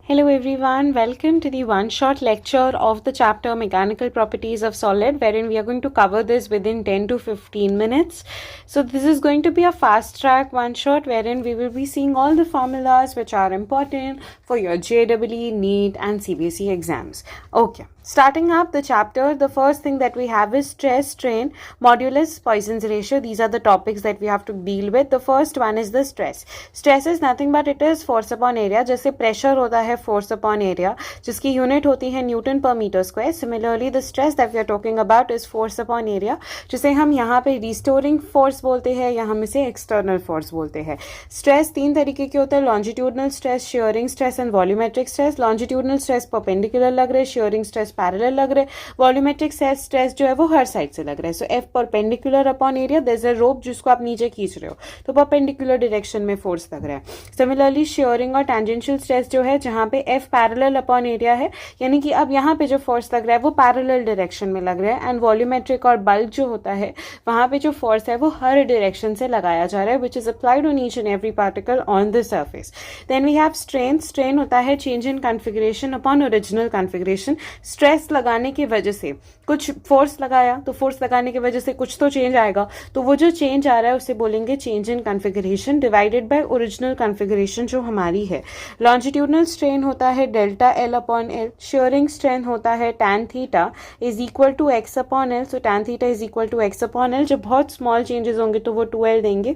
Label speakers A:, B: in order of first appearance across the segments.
A: Hello everyone, welcome to the one-shot lecture of the chapter Mechanical Properties of Solid, wherein we are going to cover this within 10 to 15 minutes. So this is going to be a fast track one-shot wherein we will be seeing all the formulas which are important for your JEE, NEET and CBSE exams. Okay. Starting up the chapter, the first thing that we have is stress, strain, modulus, Poisson's ratio. These are the topics that we have to deal with. The first one is the stress. Stress is nothing but it is force upon area. जैसे pressure होता है force upon area, जिसकी unit होती है Newton per meter square. Similarly, the stress that we are talking about is force upon area, जिसे हम यहाँ पे restoring force बोलते हैं या हम इसे external force बोलते हैं. Stress तीन तरीके के होते हैं, longitudinal stress, shearing stress and volumetric stress. Longitudinal stress perpendicular लग रहे, shearing stress पैरेलल लग रहे, वॉल्यूमेट्रिक स्ट्रेस जो है वो हर साइड से लग रहा है. So F perpendicular upon area, there is a rope जिसको आप नीचे खींच रहे हो तो परपेंडिकुलर डायरेक्शन में फोर्स लग रहा है. सिमिलरली शेयरिंग और टेंजेंशियल स्ट्रेस जो है जहां पे एफ पैरेलल अपॉन एरिया है, यानी कि अब यहाँ पे जो फोर्स लग रहा है वो पैरेलल डायरेक्शन में लग रहा है. एंड वॉल्यूमेट्रिक और बल्क जो होता है वहां पे जो फोर्स है वो हर डायरेक्शन से लगाया जा रहा है, which is applied on each and every particle on the surface. Then we have strain. Strain होता है change in configuration upon original configuration. Stress लगाने की वजह से कुछ फोर्स लगाया तो फोर्स लगाने की वजह से कुछ तो चेंज आएगा, तो वो जो चेंज आ रहा है उसे बोलेंगे change in configuration divided by original configuration जो हमारी है. लॉन्जिट्यूडनल स्ट्रेन होता है delta L upon L. Shearing strain होता है tan theta is equal to X upon L. So tan theta is equal to X upon L. जब बहुत small changes होंगे तो वो 2L देंगे.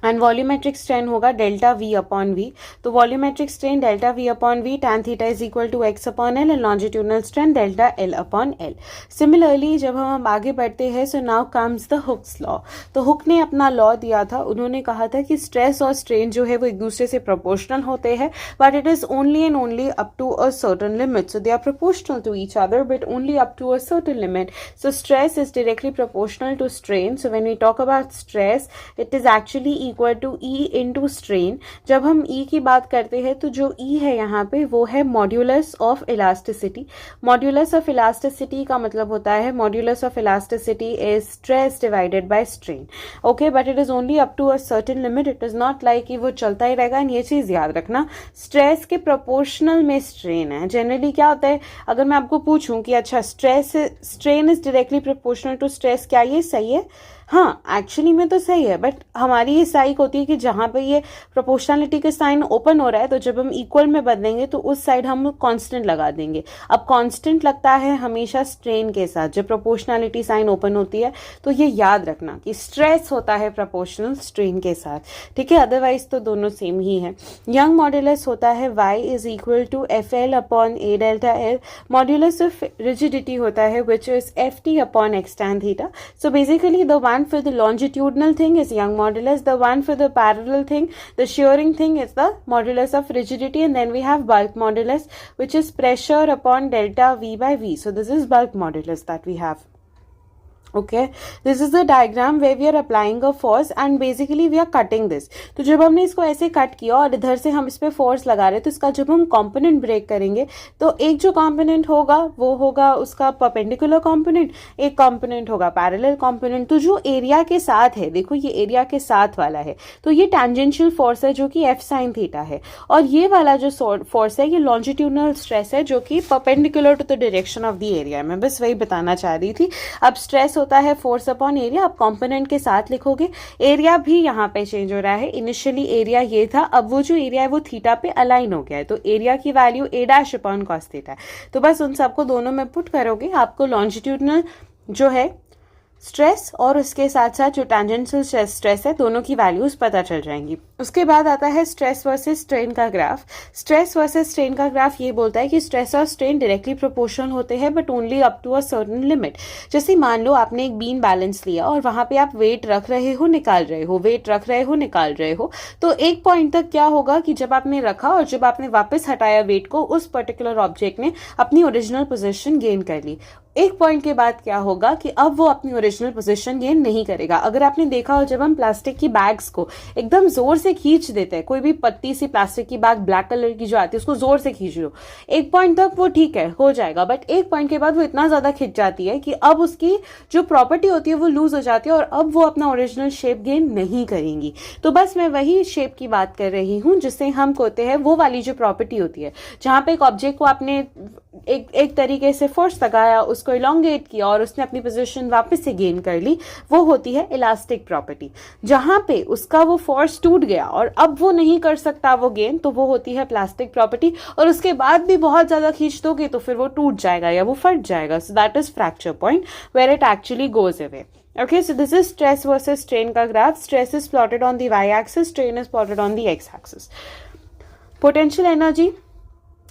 A: एंड वॉल्यूमेट्रिक स्ट्रेन होगा डेल्टा वी अपॉन वी. तो volumetric strain delta V upon V, tan theta is equal to X upon L and longitudinal strain delta L upon L. Similarly जब हम आगे बढ़ते हैं, so now comes the Hooke's law. तो Hooke ने अपना law दिया था. उन्होंने कहा था कि स्ट्रेस और स्ट्रेन जो है वो एक दूसरे से प्रोपोर्शनल होते हैं, but it is only and only up to a certain limit. So they are proportional to each other but only up to a certain limit. So stress is directly proportional to strain. So when we talk about stress, it is actually equal to E into strain. जब हम ई की बात करते हैं तो जो ई है यहाँ पे वो है modulus of elasticity. Modulus of elasticity का मतलब होता है modulus of elasticity is stress divided by strain. Okay, but it is only up to a certain limit. It is not like कि वो चलता ही रहेगा. एंड ये चीज याद रखना, स्ट्रेस के प्रोपोर्शनल में स्ट्रेन है. जनरली क्या होता है, अगर मैं आपको पूछूं कि अच्छा strain is directly proportional to stress, क्या ये सही है? हाँ, एक्चुअली में तो सही है, बट हमारी ये साइक होती है कि जहाँ पे ये प्रोपोर्शनलिटी के साइन ओपन हो रहा है तो जब हम इक्वल में बदलेंगे तो उस साइड हम कांस्टेंट लगा देंगे. अब कांस्टेंट लगता है हमेशा स्ट्रेन के साथ जब प्रोपोर्शनलिटी साइन ओपन होती है. तो ये याद रखना कि स्ट्रेस होता है प्रोपोर्शनल स्ट्रेन के साथ, ठीक है. अदरवाइज तो दोनों सेम ही है. यंग मॉड्यूलस होता है y is equal to F L upon A delta L. Modulus of rigidity होता है which is F T upon X tan theta. So basically the one for the longitudinal thing is Young modulus, the one for the parallel thing, the shearing thing is the modulus of rigidity, and then we have bulk modulus which is pressure upon delta V by V. So this is bulk modulus that we have. Okay, this is the diagram where we are applying a force and basically we are cutting this. तो जब हमने इसको ऐसे cut किया और इधर से हम इस पे फोर्स लगा रहे, तो इसका जब हम कंपोनेंट ब्रेक करेंगे तो एक जो कंपोनेंट होगा वो होगा उसका परपेंडिकुलर कंपोनेंट, एक कंपोनेंट होगा पैरेलल कंपोनेंट. तो जो एरिया के साथ है, देखो ये एरिया के साथ वाला है, तो ये टेंजेंशियल फोर्स है जो कि एफ साइन थीटा है. और ये वाला जो फोर्स है ये लॉन्जिट्यूडनल स्ट्रेस है जो कि perpendicular to the direction of the area. मैं बस वही बताना चाह रही थी. अब स्ट्रेस होता है फोर्स अपॉन एरिया. आप कंपोनेंट के साथ लिखोगे. एरिया भी यहाँ पे चेंज हो रहा है. इनिशियली एरिया ये था, अब वो जो एरिया है वो थीटा पे अलाइन हो गया है, तो एरिया की वैल्यू ए डैश अपॉन कॉस थीटा है. तो बस उन सबको दोनों में पुट करोगे, आपको लॉन्जिट्यूडनल जो है स्ट्रेस और उसके साथ साथ जो टेंजेंशियल स्ट्रेस है दोनों की वैल्यूज पता चल जाएंगी. उसके बाद आता है स्ट्रेस वर्सेस स्ट्रेन का ग्राफ. स्ट्रेस वर्सेस स्ट्रेन का ग्राफ ये बोलता है कि स्ट्रेस और स्ट्रेन डायरेक्टली प्रोपोर्शनल होते हैं but only up to a certain limit. जैसे मान लो आपने एक बीम बैलेंस लिया और वहां पे आप वेट रख रहे हो निकाल रहे हो, वेट रख रहे हो निकाल रहे हो, तो एक पॉइंट तक क्या होगा कि जब आपने रखा और जब आपने वापस हटाया वेट को, उस पर्टिकुलर ऑब्जेक्ट ने अपनी ओरिजिनल पोजीशन गेन कर ली. एक पॉइंट के बाद क्या होगा कि अब वो अपनी ओरिजिनल पोजीशन गेन नहीं करेगा। अगर आपने देखा हो जब हम प्लास्टिक की बैग्स को एकदम जोर से खींच देते हैं, कोई भी पत्ती सी प्लास्टिक की बैग ब्लैक कलर की जो आती है उसको जोर से खींच लो, एक पॉइंट तक वो ठीक है हो जाएगा, बट एक पॉइंट के बाद वो इतना ज्यादा खिंच जाती है कि अब उसकी जो प्रॉपर्टी होती है वो लूज हो जाती है और अब वो अपना ओरिजिनल शेप गेन नहीं करेंगी। तो बस मैं वही शेप की बात कर रही हूँ जिसे हम कहते हैं वो वाली जो प्रॉपर्टी होती है जहां पे एक ऑब्जेक्ट को आपने एक तरीके से फोर्स लगाया, उसको इलोंगेट किया और उसने अपनी पोजीशन वापस से गेन कर ली, वो होती है इलास्टिक प्रॉपर्टी। जहां पे उसका वो फोर्स टूट गया और अब वो नहीं कर सकता वो गेन, तो वो होती है प्लास्टिक प्रॉपर्टी। और उसके बाद भी बहुत ज्यादा खींच दोगे तो फिर वो टूट जाएगा या वो फट जाएगा। So that is fracture point where it actually goes away. Okay, so this is stress versus strain का graph. Stress is plotted on the y-axis, strain is plotted on the x-axis. Potential energy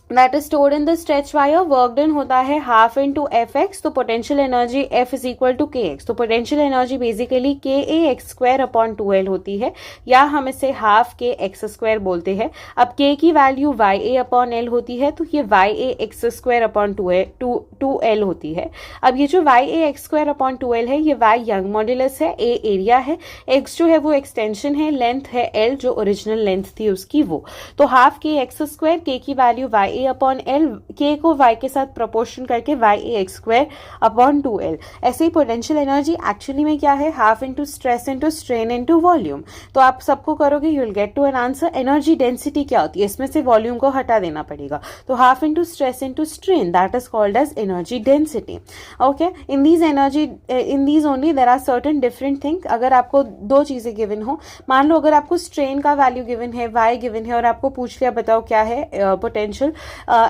A: that is stored in the stretch wire work done होता है half into fx, तो potential energy f is equal to kx। तो potential energy basically ka x square upon 2l होती है, या हम इसे half k x square बोलते हैं। अब k की वैल्यू ya upon l होती है, तो ये ya x square upon 2l होती है। अब ये जो ya x square upon 2l है, ये y यंग मॉड्यूलस है, a एरिया है, x जो है वो एक्सटेंशन है, लेंथ है l जो ओरिजिनल लेंथ थी उसकी वो। तो half k x square, k की वैल्यू ya अपॉन एल, के को y के साथ प्रोपोर्शन करके ya x square upon 2l। ऐसे ही पोटेंशियल एनर्जी एक्चुअली में क्या है, half into stress into strain into volume. तो आप सबको करोगे you will get to an answer. Energy density क्या होती है, इसमें से वॉल्यूम को हटा देना पड़ेगा, तो half into stress into strain, that is called as energy density. Okay, in these only there are certain different thing. अगर आपको दो चीजें गिवन हो, मान लो अगर आपको स्ट्रेन का वैल्यू गिवन है, y गिवन है और आपको पूछ लिया बताओ क्या है पोटेंशियल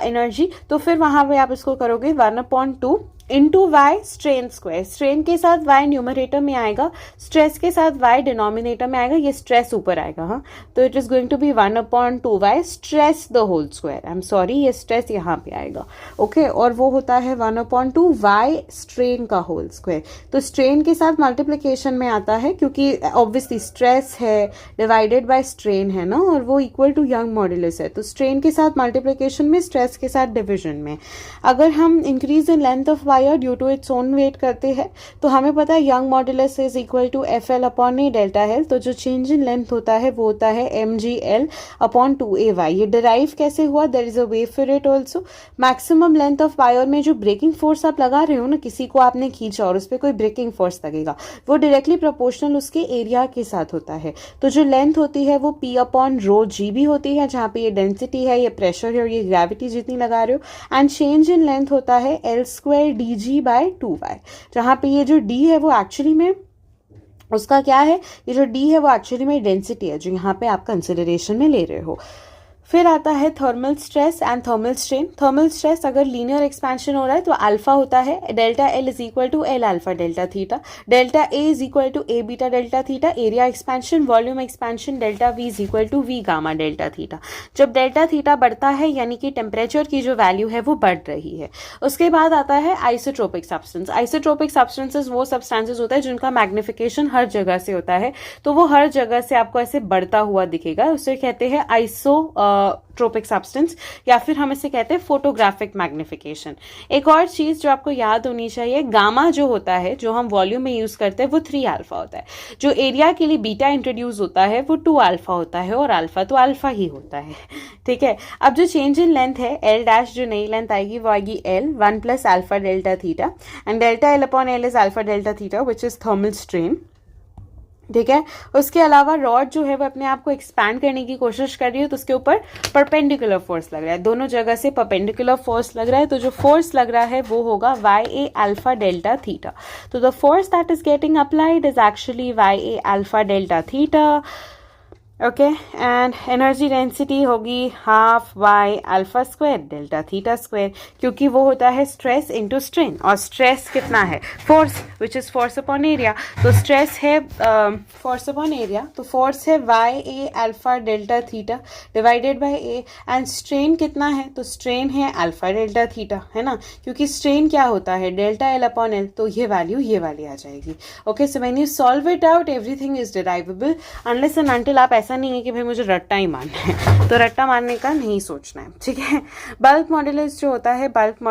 A: एनर्जी, तो फिर वहां पे आप इसको करोगे 1/2 into Y strain square. Strain के साथ वाई न्यूमरेटर में आएगा, स्ट्रेस के साथ वाई डिनोमिनेटर में आएगा, ये स्ट्रेस ऊपर आएगा। हाँ, तो it is going to be 1/2 Y stress the whole square. I am sorry, ये स्ट्रेस यहाँ पे आएगा। ओके, और वो होता है 1/2 वाई स्ट्रेन का होल स्क्वायर। तो स्ट्रेन के साथ मल्टीप्लीकेशन में आता है क्योंकि ऑब्वियसली स्ट्रेस है डिवाइडेड बाय स्ट्रेन है ना, और वो इक्वल टू यंग मॉड्यूलस है, तो स्ट्रेन के साथ मल्टीप्लीकेशन में, स्ट्रेस के साथ डिविजन में। अगर हम increase in length of due to its own weight करते हैं तो हमें पता है Young modulus is equal to F L upon A delta L. तो जो चेंज इन लेंथ होता है वो होता है M G L upon 2ay। ये डिराइव कैसे हुआ, there is a way for it also. Maximum length of wire में जो ब्रेकिंग फोर्स आप लगा रहे हो ना, किसी को आपने खींचा और उस पर कोई ब्रेकिंग फोर्स लगेगा, वो डायरेक्टली प्रोपोर्शनल उसके एरिया के साथ होता है। तो जो लेंथ होती है वो p अपॉन रो जी भी होती है, जहाँ पे ये डेंसिटी है, ये प्रेशर है और ये ग्रेविटी जितनी लगा रहे हो। एंड चेंज इन लेंथ होता है L square D G by 2y, जहां पे ये जो d है वो एक्चुअली में उसका क्या है, ये जो d है वो एक्चुअली में डेंसिटी है जो यहाँ पे आप कंसिडरेशन में ले रहे हो। फिर आता है thermal stress and thermal strain. Thermal stress अगर लीनियर एक्सपेंशन हो रहा है तो अल्फा होता है delta L is equal to L alpha delta theta, delta A is equal to A beta delta theta, area expansion volume expansion delta V is equal to V gamma delta theta. जब delta theta बढ़ता है यानी कि temperature की जो value है वो बढ़ रही है। उसके बाद आता है आइसोट्रोपिक सब्सटेंस। आइसोट्रोपिक सब्सटेंसेस वो सब्सटेंसेस होता है जिनका मैग्निफिकेशन हर जगह से होता है, तो वो हर जगह से आपको ऐसे बढ़ता हुआ दिखेगा, उसे कहते हैं ट्रोपिक सब्सटेंस, या फिर हम इसे कहते हैं फोटोग्राफिक मैग्निफिकेशन। एक और चीज जो आपको याद होनी चाहिए, गामा जो होता है जो हम वॉल्यूम में यूज करते हैं वो 3 अल्फा होता है, जो एरिया के लिए बीटा इंट्रोड्यूस होता है वो 2 अल्फा होता है, और अल्फा तो अल्फा ही होता है। ठीक है, अब जो चेंज इन लेंथ है एल डैश, जो नई लेंथ आएगी वो आएगी L 1 plus alpha delta theta, and delta L upon L is alpha delta theta which is thermal strain. ठीक है, उसके अलावा रॉड जो है वो अपने आप को एक्सपैंड करने की कोशिश कर रही है, तो उसके ऊपर परपेंडिकुलर फोर्स लग रहा है, दोनों जगह से परपेंडिकुलर फोर्स लग रहा है, तो जो फोर्स लग रहा है वो होगा ya अल्फा डेल्टा थीटा। तो the force that is getting applied is actually ya alpha delta theta. Okay, and energy density होगी half y alpha square delta theta square, क्योंकि वो होता है स्ट्रेस इनटू स्ट्रेन, और स्ट्रेस कितना है, force which is force upon area. तो stress है फोर्स अपॉन एरिया, तो फोर्स है ya alpha delta theta divided by a, and strain कितना है, तो स्ट्रेन है अल्फा डेल्टा थीटा, है ना, क्योंकि स्ट्रेन क्या होता है डेल्टा एल अपॉन एल, तो ये वैल्यू आ जाएगी। Okay, so when you solve it out everything is derivable unless and until आप ऐसा नहीं है कि भाई मुझे रट्टा ही मारना है, तो रट्टा मारने का नहीं सोचना है, ठीक है। बल्क मॉड्यूलस जो होता है, बल्क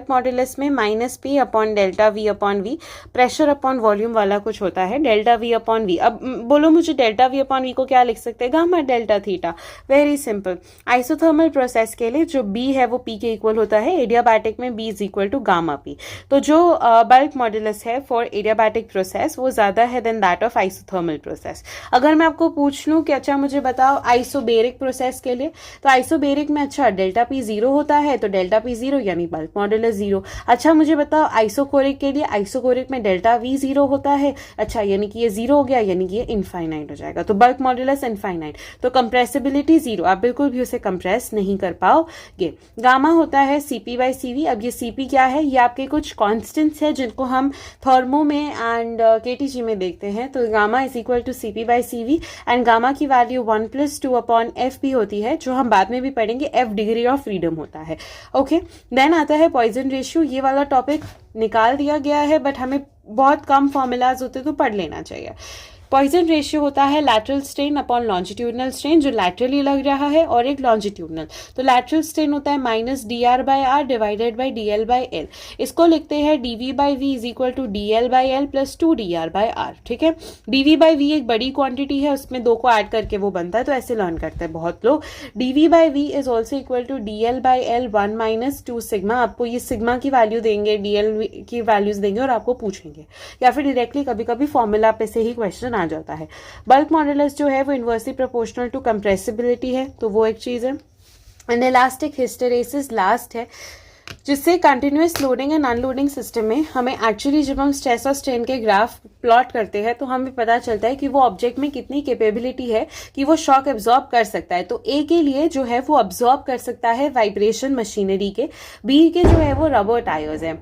A: मॉड्यूलस में minus P upon delta V upon V, pressure upon volume वाला कुछ होता है, डेल्टा वी अपॉन वी। अब बोलो मुझे डेल्टा वी अपॉन वी को क्या लिख सकते हैं, gamma delta theta, very simple. Isothermal process के लिए जो बी है वो पी के इक्वल होता है, एडियाबैटिक में B is equal to gamma P. तो जो बल्क मॉड्यूलस है फॉर एडियाबैटिक प्रोसेस वो ज्यादा है then that of isothermal process. अगर मैं आपको पूछ लूं कि अच्छा मुझे बताओ आइसोबेरिक प्रोसेस के लिए, तो आइसोबेरिक में अच्छा डेल्टा पी जीरो होता है, तो डेल्टा पी जीरो यानी बल्क मॉड्यूलस जीरो। अच्छा मुझे बताओ आइसोकोरिक के लिए, आइसोकोरिक में डेल्टा वी जीरो होता है, अच्छा यानी कि ये जीरो हो गया, यानी कि ये इनफाइनाइट हो जाएगा, तो बल्क मॉड्यूलस इनफाइनाइट। तो कंप्रेसिबिलिटी जीरो, आप बिल्कुल भी उसे कंप्रेस नहीं कर पाओगे। गामा होता है सीपी बाई सीवी। अब ये सीपी क्या है, ये आपके कुछ कॉन्स्टेंट्स है जिनको हम थर्मो में एंड केटीजी में देखते हैं। तो gamma is equal to CP by CV and gamma की वैल्यू 1+2 अपॉन एफ भी होती है, जो हम बाद में भी पढ़ेंगे, एफ डिग्री ऑफ फ्रीडम होता है। ओके, देन आता है पॉइजन रेशियो। ये वाला टॉपिक निकाल दिया गया है बट हमें बहुत कम फॉर्मूलाज होते तो पढ़ लेना चाहिए। पॉइजन रेशियो होता है lateral strain upon longitudinal strain, जो लैटरली लग रहा है, और एक लॉन्जिट्यूडनल। तो लैटरल स्ट्रेन होता है minus D R by R divided by D L by L. इसको लिखते हैं D V by V is equal to D L by L plus 2 D R by R, ठीक है। डी वी बाई वी एक बड़ी quantity है, उसमें दो को ऐड करके वो बनता है, तो ऐसे लर्न करते हैं बहुत लोग। D V by V is also equal to D L by L 1 minus 2 sigma. आपको ये सिग्मा की वैल्यू देंगे, डी एल की वैल्यूज देंगे और आपको पूछेंगे, या फिर डायरेक्टली कभी कभी फॉर्मूला पे से ही क्वेश्चन आ जाता है। बल्क मॉड्यूलस जो है वो इनवर्सली प्रोपोर्शनल टू कंप्रेसिबिलिटी है, तो वो एक चीज है। एंड इलास्टिक हिस्टेरेसिस लास्ट है, जिससे continuous loading and unloading system में हमें एक्चुअली जब हम स्ट्रेस और स्ट्रेन के ग्राफ प्लॉट करते हैं तो हमें पता चलता है कि वो ऑब्जेक्ट में कितनी कैपेबिलिटी है कि वो शॉक एब्जॉर्ब कर सकता है। तो ए के लिए जो है वो अब्जॉर्ब कर सकता है वाइब्रेशन मशीनरी के, बी के जो है वो रबर टायर्स है,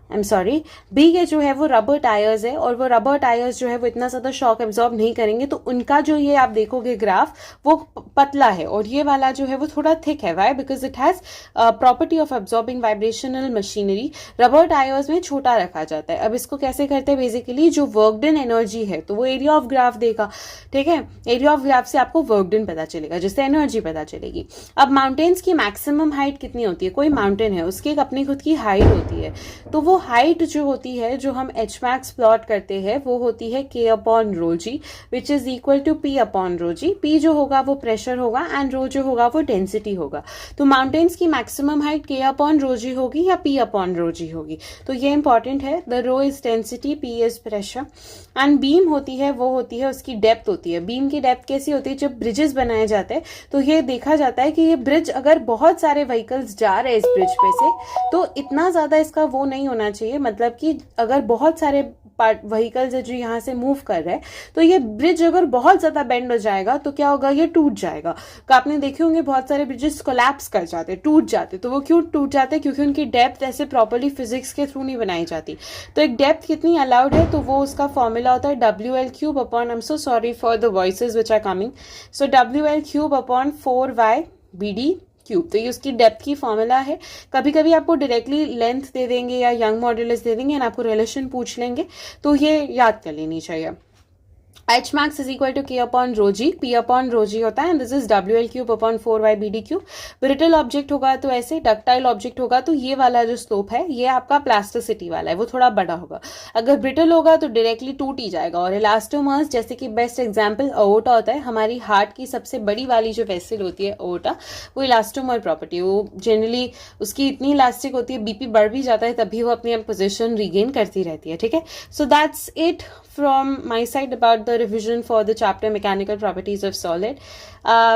A: बी के जो है वो रबर टायर्स है, और वो रबर टायर्स जो है वो इतना ज्यादा शॉक एब्जॉर्ब नहीं करेंगे, तो उनका जो ये आप देखोगे ग्राफ वो पतला है, और ये वाला जो है वो थोड़ा थिक है। Why? Because it has property of absorbing vibrational machinery. Rubber tyres में छोटा रखा जाता है। अब इसको कैसे करते हैं, बेसिकली जो वर्क डन एनर्जी है तो वो एरिया ऑफ ग्राफ देगा, ठीक है। एरिया ऑफ ग्राफ से आपको वर्क डन पता चलेगा, जिससे एनर्जी पता चलेगी। अब माउंटेन्स की मैक्सिमम हाइट कितनी होती है, कोई माउंटेन है उसकी एक अपनी खुद की हाइट होती है, तो वो हाइट जो होती है, जो हम एच मैक्स प्लॉट करते हैं, वो होती है के upon rho G, which is equal to P upon rho G. P जो होगा वो प्रेशर होगा एंड रो जो होगा वो डेंसिटी होगा। तो माउंटेन्स की मैक्सिमम हाइट के अपॉन रो जी होगी या पी अपॉन रो जी होगी, तो ये इंपॉर्टेंट है। The rho is density, P is pressure. And beam होती है वो होती है उसकी डेप्थ होती है। बीम की डेप्थ कैसी होती है, जब ब्रिजेस बनाए जाते हैं तो ये देखा जाता है कि ये ब्रिज अगर बहुत सारे व्हीकल्स जा रहे हैं इस ब्रिज पे से, तो इतना ज्यादा इसका वो नहीं होना चाहिए, मतलब कि अगर बहुत सारे व्हीकल्स है जो यहाँ से मूव कर रहे हैं, तो ये ब्रिज अगर बहुत ज्यादा बेंड हो जाएगा तो क्या होगा, ये टूट जाएगा। तो आपने देखे होंगे बहुत सारे ब्रिजेस कोलैप्स कर जाते, टूट जाते। तो वो क्यों टूट जाते हैं, क्योंकि उनकी डेप्थ ऐसे प्रॉपर्ली फिजिक्स के थ्रू नहीं बनाई जाती। तो एक डेप्थ कितनी अलाउड है, तो वो उसका फॉर्मूला होता है WL³ upon, I am so sorry for the voices which are coming, so WL³ upon 4y/BD cube. तो ये उसकी डेप्थ की फॉर्मूला है। कभी कभी आपको डायरेक्टली लेंथ दे देंगे या यंग मॉड्यूलस दे देंगे एंड आपको रिलेशन पूछ लेंगे, तो ये याद कर लेनी चाहिए। H max is equal to K upon rho G, P upon rho G होता है, and this is WL³ upon 4y/BD cube. Brittle object होगा तो ऐसे, डक्टाइल ऑब्जेक्ट होगा तो ये वाला जो स्लोप है ये आपका प्लास्टिसिटी वाला है, वो थोड़ा बड़ा होगा। अगर ब्रिटल होगा तो डायरेक्टली टूट ही जाएगा। और इलास्टोमर्स, जैसे कि बेस्ट एग्जाम्पल अओर्टा होता है, हमारी हार्ट की सबसे बड़ी वाली जो वेसल होती है अओर्टा, वो इलास्टोमर प्रॉपर्टी है। वो जनरली उसकी इतनी इलास्टिक होती है, बीपी बढ़ भी जाता है तभी वो अपनी पोजिशन रिगेन करती रहती है, ठीक है। So that's it from my side about the revision for the chapter Mechanical Properties of Solid.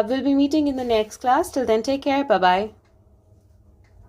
A: We'll be meeting in the next class. Till then, take care. Bye-bye.